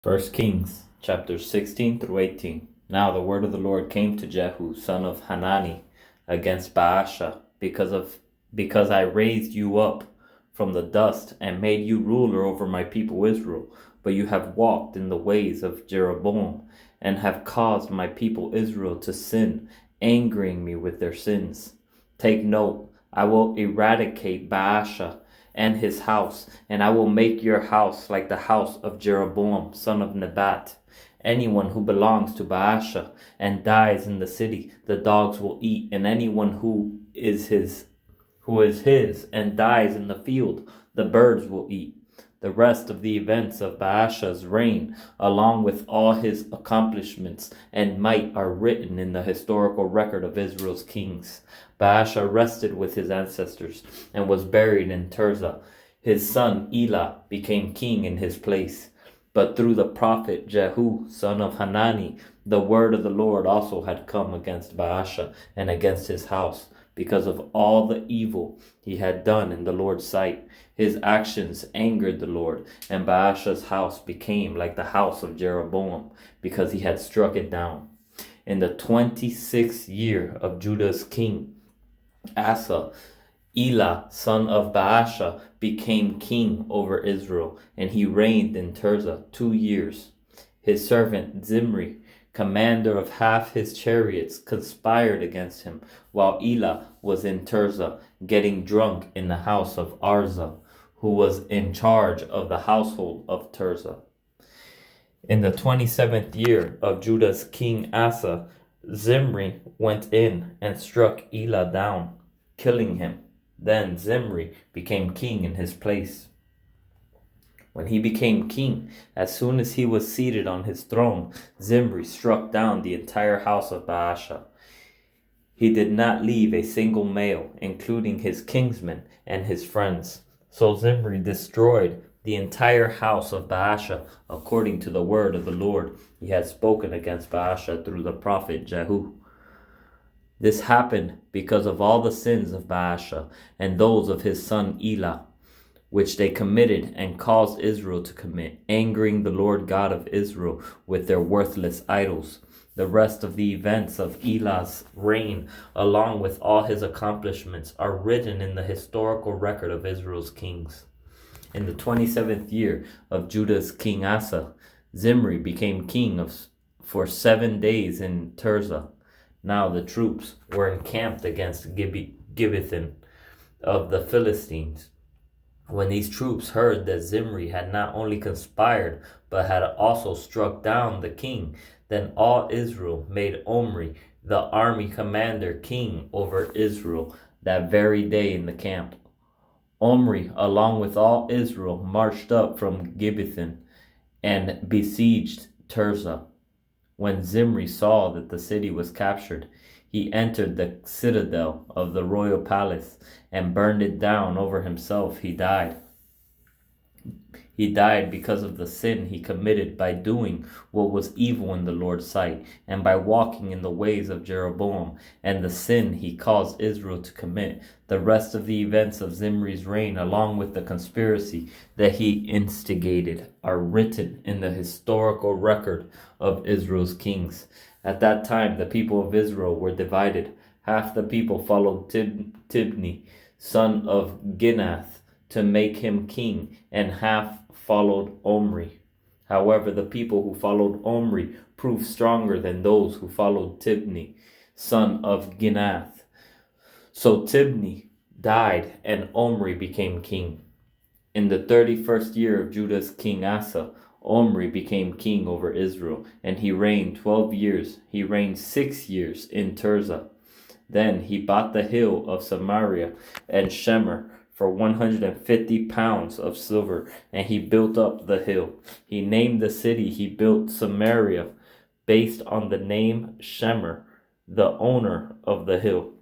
First Kings, chapters 16 through 18. Now the word of the Lord came to Jehu, son of Hanani, against Baasha, because I raised you up from the dust and made you ruler over my people Israel. But you have walked in the ways of Jeroboam, and have caused my people Israel to sin, angering me with their sins. Take note, I will eradicate Baasha and his house, and I will make your house like the house of Jeroboam, son of Nebat. Anyone who belongs to Baasha and dies in the city, the dogs will eat, and anyone who is his and dies in the field, the birds will eat. The rest of the events of Baasha's reign, along with all his accomplishments and might, are written in the historical record of Israel's kings. Baasha rested with his ancestors and was buried in Tirzah. His son Elah became king in his place. But through the prophet Jehu, son of Hanani, the word of the Lord also had come against Baasha and against his house, because of all the evil he had done in the Lord's sight. His actions angered the Lord, and Baasha's house became like the house of Jeroboam, because he had struck it down. In the 26th year of Judah's king Asa, Elah, son of Baasha, became king over Israel, and he reigned in Tirzah 2 years. His servant Zimri, commander of half his chariots, conspired against him, while Elah was in Tirzah, getting drunk in the house of Arza, who was in charge of the household of Tirzah. In the 27th year of Judah's king Asa, Zimri went in and struck Elah down, killing him. Then Zimri became king in his place. When he became king, as soon as he was seated on his throne, Zimri struck down the entire house of Baasha. He did not leave a single male, including his kinsmen and his friends. So Zimri destroyed the entire house of Baasha, according to the word of the Lord he had spoken against Baasha through the prophet Jehu. This happened because of all the sins of Baasha and those of his son Elah, which they committed and caused Israel to commit, angering the Lord God of Israel with their worthless idols. The rest of the events of Elah's reign, along with all his accomplishments, are written in the historical record of Israel's kings. In the 27th year of Judah's king Asa, Zimri became king for 7 days in Tirzah. Now the troops were encamped against Gibbethon of the Philistines. When these troops heard that Zimri had not only conspired, but had also struck down the king, then all Israel made Omri, the army commander, king over Israel that very day in the camp. Omri, along with all Israel, marched up from Gibbethon and besieged Tirzah. When Zimri saw that the city was captured, he entered the citadel of the royal palace and burned it down over himself. He died. He died because of the sin he committed by doing what was evil in the Lord's sight, and by walking in the ways of Jeroboam, and the sin he caused Israel to commit. The rest of the events of Zimri's reign, along with the conspiracy that he instigated, are written in the historical record of Israel's kings. At that time, the people of Israel were divided. Half the people followed Tibni, son of Ginath, to make him king, and half followed Omri. However, the people who followed Omri proved stronger than those who followed Tibni, son of Ginath. So Tibni died, and Omri became king. In the 31st year of Judah's king Asa, Omri became king over Israel, and he reigned 12 years. He reigned 6 years in Tirzah. Then he bought the hill of Samaria and Shemer for 150 pounds of silver, and he built up the hill. He named the city he built Samaria, based on the name Shemer, the owner of the hill.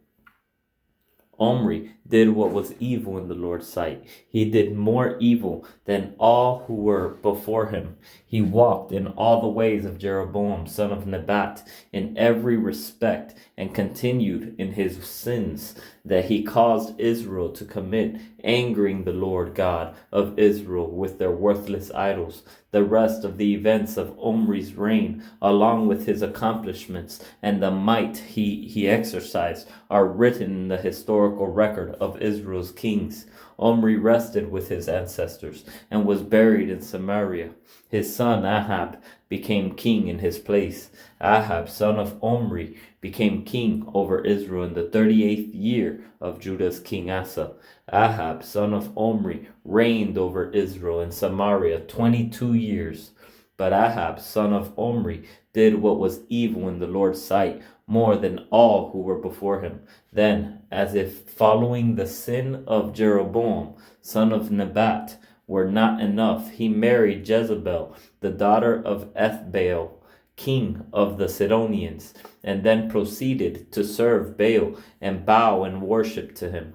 Omri did what was evil in the Lord's sight. He did more evil than all who were before him. He walked in all the ways of Jeroboam, son of Nebat, in every respect, and continued in his sins that he caused Israel to commit, angering the Lord God of Israel with their worthless idols. The rest of the events of Omri's reign, along with his accomplishments and the might he exercised, are written in the historical record of Israel's kings. Omri rested with his ancestors and was buried in Samaria. His son Ahab became king in his place. Ahab, son of Omri, became king over Israel in the 38th year of Judah's king Asa. Ahab, son of Omri, reigned over Israel in Samaria 22 years. But Ahab, son of Omri, did what was evil in the Lord's sight, more than all who were before him. Then, as if following the sin of Jeroboam, son of Nebat, were not enough, he married Jezebel, the daughter of Ethbaal, king of the Sidonians, and then proceeded to serve Baal and bow and worship to him.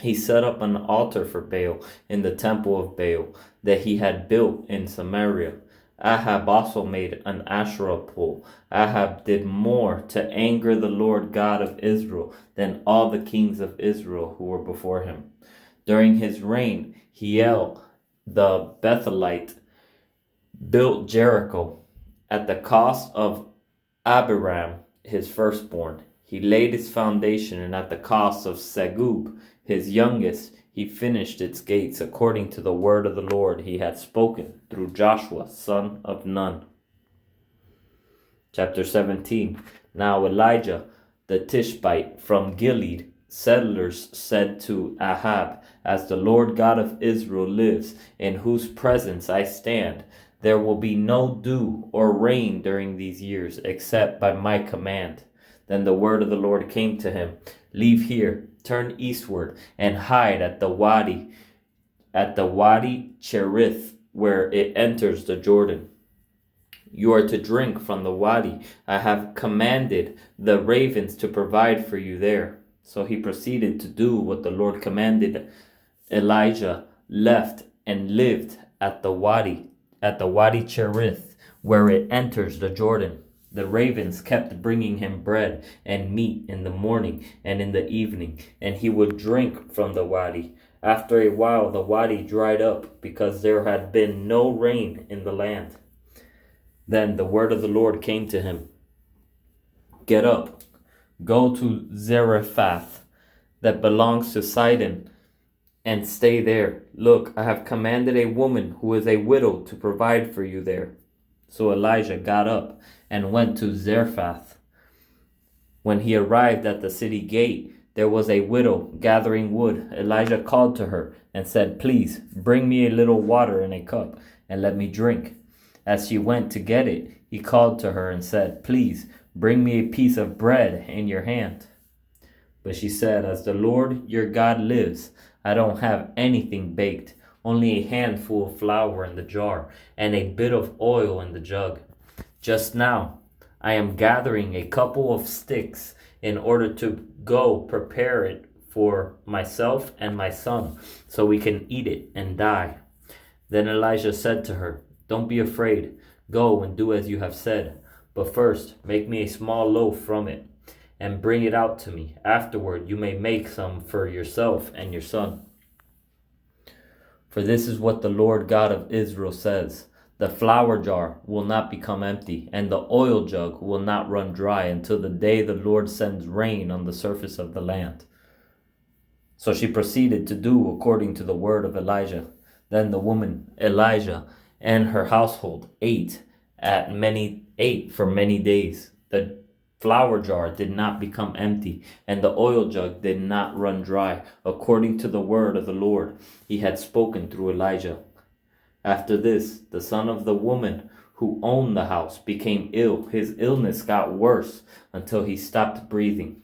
He set up an altar for Baal in the temple of Baal that he had built in Samaria. Ahab also made an Asherah pole. Ahab did more to anger the Lord God of Israel than all the kings of Israel who were before him. During his reign, Hiel, the Bethelite, built Jericho at the cost of Abiram, his firstborn. He laid its foundation, and at the cost of Segub, his youngest, he finished its gates according to the word of the Lord he had spoken through Joshua, son of Nun. Chapter 17. Now Elijah, the Tishbite from Gilead, settlers said to Ahab, "As the Lord God of Israel lives, in whose presence I stand, there will be no dew or rain during these years, except by my command." Then the word of the Lord came to him, "Leave here, turn eastward, and hide at the Wadi Cherith, where it enters the Jordan. You are to drink from the Wadi. I have commanded the ravens to provide for you there." So he proceeded to do what the Lord commanded. Elijah left and lived at the Wadi Cherith, where it enters the Jordan. The ravens kept bringing him bread and meat in the morning and in the evening, and he would drink from the wadi. After a while, the wadi dried up because there had been no rain in the land. Then the word of the Lord came to him, "Get up, go to Zarephath that belongs to Sidon, and stay there. Look, I have commanded a woman who is a widow to provide for you there." So Elijah got up and went to Zarephath. When he arrived at the city gate, there was a widow gathering wood. Elijah called to her and said, "Please bring me a little water in a cup and let me drink." As she went to get it, he called to her and said, "Please bring me a piece of bread in your hand." But she said, "As the Lord your God lives, I don't have anything baked, only a handful of flour in the jar and a bit of oil in the jug. Just now, I am gathering a couple of sticks in order to go prepare it for myself and my son, so we can eat it and die." Then Elijah said to her, "Don't be afraid. Go and do as you have said. But first, make me a small loaf from it and bring it out to me. Afterward, you may make some for yourself and your son. For this is what the Lord God of Israel says: the flour jar will not become empty, and the oil jug will not run dry until the day the Lord sends rain on the surface of the land." So she proceeded to do according to the word of Elijah. Then the woman Elijah and her household ate for many days. The flour jar did not become empty, and the oil jug did not run dry, according to the word of the Lord he had spoken through Elijah. After this, the son of the woman who owned the house became ill. His illness got worse until he stopped breathing.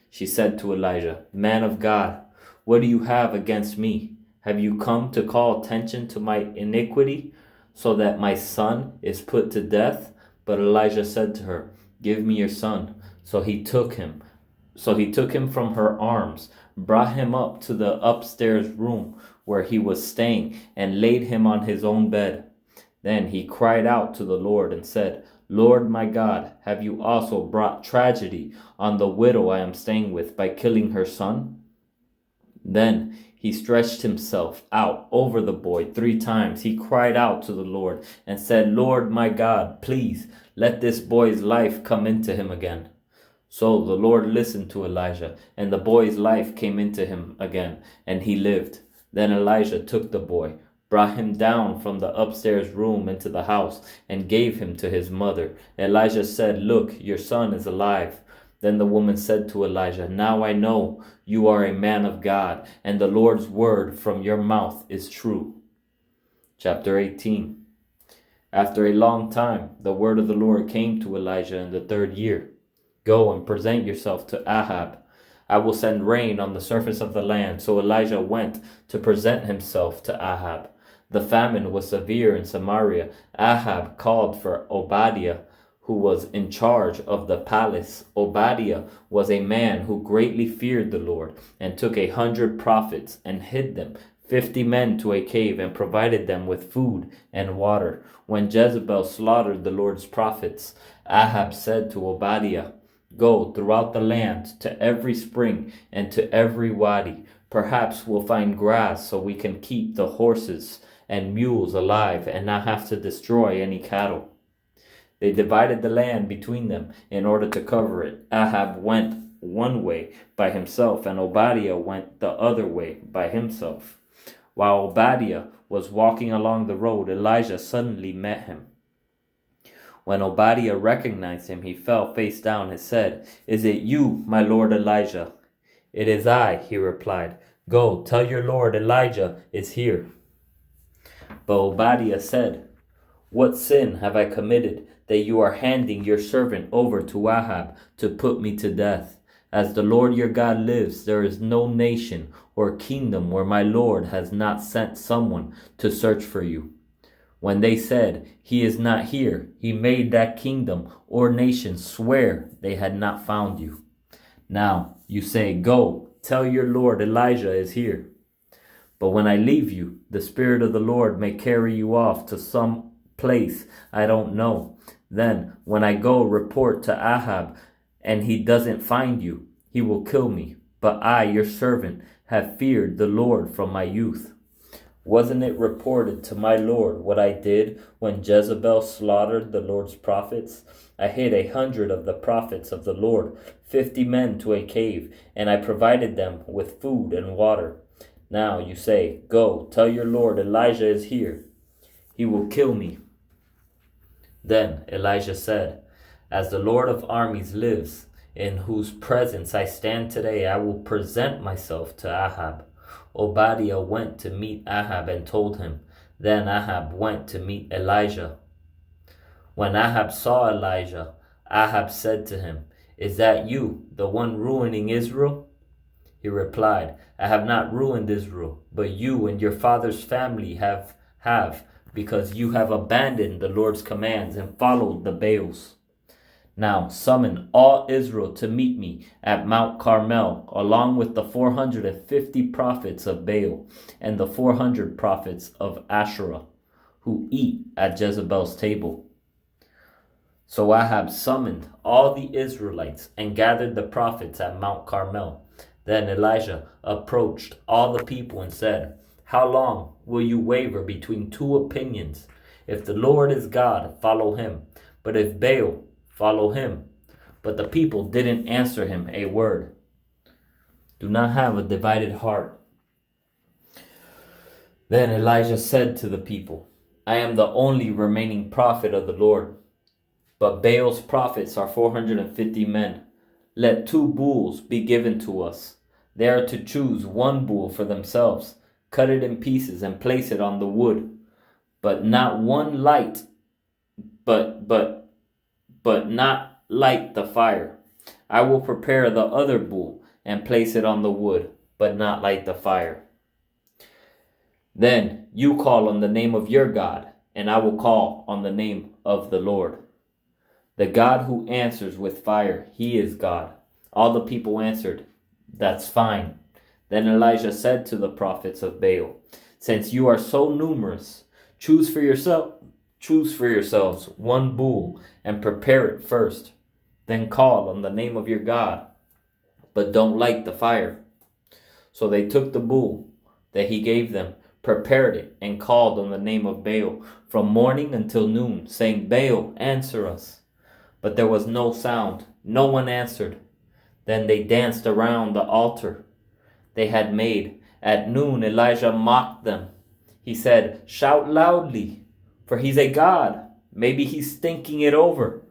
She said to Elijah, "Man of God, what do you have against me? Have you come to call attention to my iniquity so that my son is put to death?" But Elijah said to her, "Give me your son." So he took him from her arms, brought him up to the upstairs room where he was staying, and laid him on his own bed. Then he cried out to the Lord and said, "Lord my God, have you also brought tragedy on the widow I am staying with by killing her son?" Then He stretched himself out over the boy 3 times. He cried out to the Lord and said, Lord my God, please let this boy's life come into him again. So the Lord listened to Elijah, and the boy's life came into him again, and he lived. Then Elijah took the boy, brought him down from the upstairs room into the house, and gave him to his mother. Elijah said, Look, your son is alive. Then the woman said to Elijah, Now I know you are a man of God, and the Lord's word from your mouth is true. Chapter 18. After a long time, the word of the Lord came to Elijah in the 3rd year. Go and present yourself to Ahab. I will send rain on the surface of the land. So Elijah went to present himself to Ahab. The famine was severe in Samaria. Ahab called for Obadiah, who was in charge of the palace. Obadiah was a man who greatly feared the Lord, and took 100 prophets and hid them, 50 men, to a cave, and provided them with food and water. When Jezebel slaughtered the Lord's prophets, Ahab said to Obadiah, Go throughout the land to every spring and to every wadi. Perhaps we'll find grass so we can keep the horses and mules alive and not have to destroy any cattle. They divided the land between them in order to cover it. Ahab went one way by himself, and Obadiah went the other way by himself. While Obadiah was walking along the road, Elijah suddenly met him. When Obadiah recognized him, he fell face down and said, Is it you, my lord Elijah? It is I, he replied. Go, tell your lord Elijah is here. But Obadiah said, What sin have I committed that you are handing your servant over to Ahab to put me to death? As the Lord your God lives, there is no nation or kingdom where my Lord has not sent someone to search for you. When they said, He is not here, he made that kingdom or nation swear they had not found you. Now you say, Go, tell your Lord Elijah is here. But when I leave you, the Spirit of the Lord may carry you off to some place I don't know. Then when I go report to Ahab and he doesn't find you, he will kill me. But I, your servant, have feared the Lord from my youth. Wasn't it reported to my Lord what I did when Jezebel slaughtered the Lord's prophets? I hid 100 of the prophets of the Lord, 50 men, to a cave, and I provided them with food and water. Now you say, Go, tell your Lord Elijah is here. He will kill me. Then Elijah said, As the Lord of armies lives, in whose presence I stand today, I will present myself to Ahab. Obadiah went to meet Ahab and told him. Then Ahab went to meet Elijah. When Ahab saw Elijah, Ahab said to him, Is that you, the one ruining Israel? He replied, I have not ruined Israel, but you and your father's family have, because you have abandoned the Lord's commands and followed the Baals. Now summon all Israel to meet me at Mount Carmel, along with the 450 prophets of Baal and the 400 prophets of Asherah, who eat at Jezebel's table. So Ahab summoned all the Israelites and gathered the prophets at Mount Carmel. Then Elijah approached all the people and said, How long will you waver between 2 opinions? If the Lord is God, follow him. But if Baal, follow him. But the people didn't answer him a word. Do not have a divided heart. Then Elijah said to the people, I am the only remaining prophet of the Lord. But Baal's prophets are 450 men. Let 2 bulls be given to us. They are to choose 1 bull for themselves, cut it in pieces and place it on the wood. But not one light, but not light the fire. I will prepare the other bull and place it on the wood, but not light the fire. Then you call on the name of your God, and I will call on the name of the Lord. The God who answers with fire, he is God. All the people answered, That's fine. Then Elijah said to the prophets of Baal, Since you are so numerous, choose for yourselves 1 bull and prepare it first. Then call on the name of your God, but don't light the fire. So they took the bull, that he gave them, prepared it, and called on the name of Baal from morning until noon, saying, Baal, answer us. But there was no sound. No one answered. Then they danced around the altar they had made. At noon, Elijah mocked them. He said, shout loudly, for he's a god. Maybe he's thinking it over.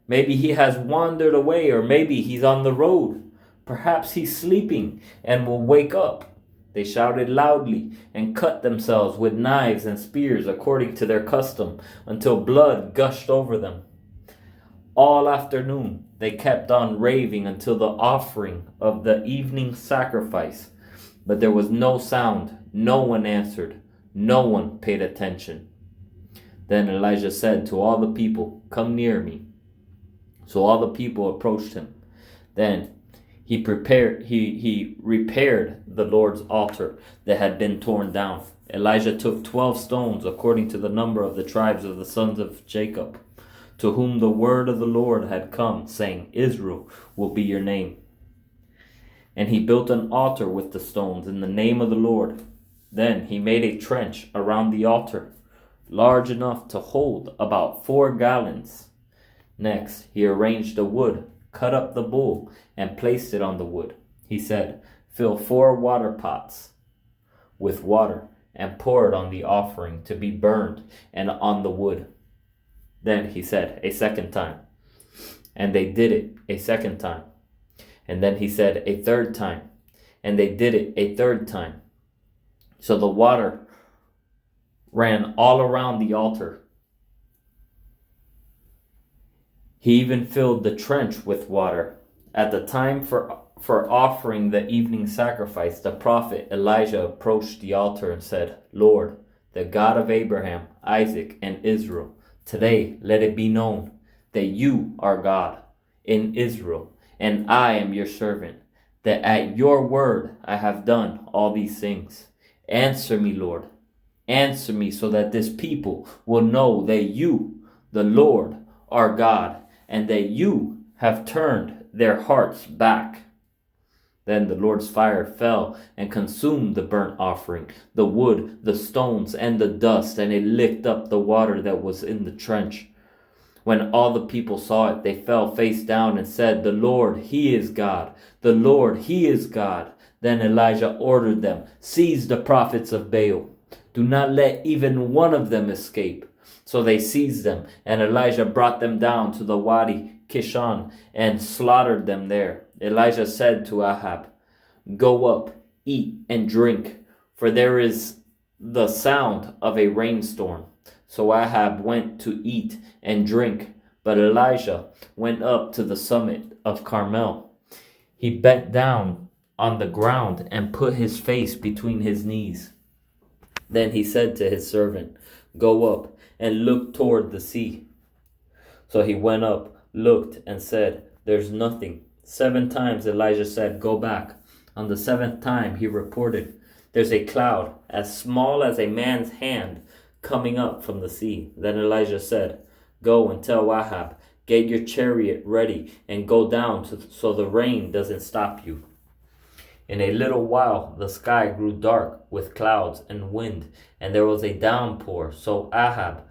Maybe he has wandered away, or maybe he's on the road. Perhaps he's sleeping and will wake up. They shouted loudly and cut themselves with knives and spears according to their custom until blood gushed over them. All afternoon they kept on raving until the offering of the evening sacrifice. But there was no sound. No one answered. No one paid attention. Then Elijah said to all the people, come near me. So all the people approached him. Then he repaired the Lord's altar that had been torn down. Elijah took 12 stones according to the number of the tribes of the sons of Jacob, to whom the word of the Lord had come, saying, Israel will be your name. And he built an altar with the stones in the name of the Lord. Then he made a trench around the altar, large enough to hold about 4 gallons. Next, he arranged the wood, cut up the bull, and placed it on the wood. He said, fill 4 water pots with water, and pour it on the offering to be burned and on the wood. Then he said a second time, and they did it a second time. And then he said a third time, and they did it a third time. So the water ran all around the altar. He even filled the trench with water. At the time for offering the evening sacrifice, the prophet Elijah approached the altar and said, Lord, the God of Abraham, Isaac, and Israel, today let it be known that you are God in Israel, and I am your servant, that at your word I have done all these things. Answer me, Lord. Answer me so that this people will know that you, the Lord, are God, and that you have turned their hearts back. Then the Lord's fire fell and consumed the burnt offering, the wood, the stones, and the dust, and it licked up the water that was in the trench. When all the people saw it, they fell face down and said, the Lord, He is God. The Lord, He is God. Then Elijah ordered them, seize the prophets of Baal. Do not let even one of them escape. So they seized them, and Elijah brought them down to the Wadi Kishon and slaughtered them there. Elijah said to Ahab, go up, eat and drink, for there is the sound of a rainstorm. So Ahab went to eat and drink, but Elijah went up to the summit of Carmel. He bent down on the ground and put his face between his knees. Then he said to his servant, go up and look toward the sea. So he went up, looked, and said, there's nothing. 7 times Elijah said, go back. On the 7th time he reported, there's a cloud as small as a man's hand coming up from the sea. Then Elijah said, go and tell Ahab, get your chariot ready and go down so the rain doesn't stop you. In a little while the sky grew dark with clouds and wind, and there was a downpour. So Ahab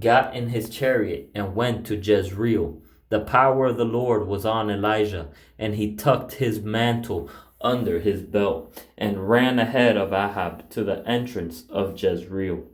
got in his chariot and went to Jezreel. The power of the Lord was on Elijah, and he tucked his mantle under his belt and ran ahead of Ahab to the entrance of Jezreel.